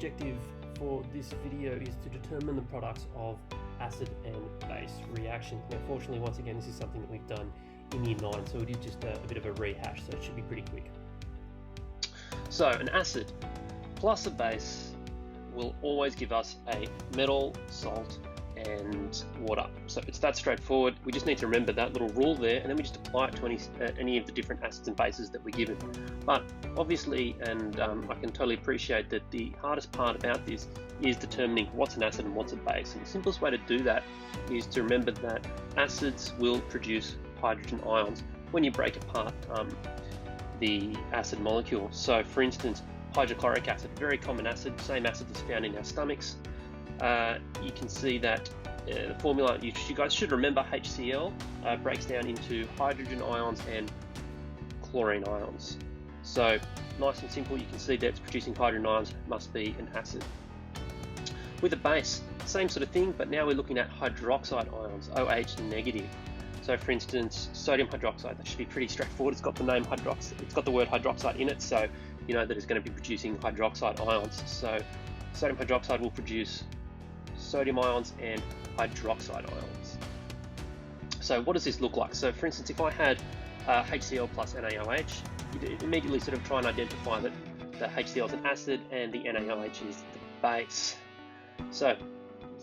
objective for this video is to determine the products of acid and base reaction. Now, fortunately, once again, this is something that we've done in Year 9, so it is just a bit of a rehash, so it should be pretty quick. So an acid plus a base will always give us a metal, salt, and water. So it's that straightforward. We just need to remember that little rule there, and then we just apply it to any of the different acids and bases that we're given. But obviously, and I can totally appreciate that the hardest part about this is determining what's an acid and what's a base. And the simplest way to do that is to remember that acids will produce hydrogen ions when you break apart the acid molecule. So for instance, hydrochloric acid, very common acid, same acid that's found in our stomachs. You can see that the formula, you guys should remember, HCl breaks down into hydrogen ions and chlorine ions. So nice and simple, you can see that it's producing hydrogen ions, must be an acid. With a base, same sort of thing, but now we're looking at hydroxide ions, OH negative. So for instance, sodium hydroxide, that should be pretty straightforward. It's got the name hydroxide, it's got the word hydroxide in it, so you know that it's going to be producing hydroxide ions. So sodium hydroxide will produce sodium ions and hydroxide ions. So what does this look like? So for instance, if I had HCl plus NaOH, you'd immediately sort of try and identify that the HCl is an acid and the NaOH is the base. So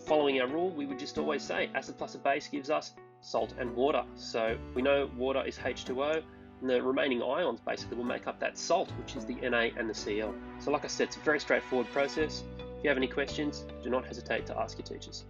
following our rule, we would just always say acid plus a base gives us salt and water. So we know water is H2O, and the remaining ions basically will make up that salt, which is the Na and the Cl. So like I said, it's a very straightforward process. If you have any questions, do not hesitate to ask your teachers.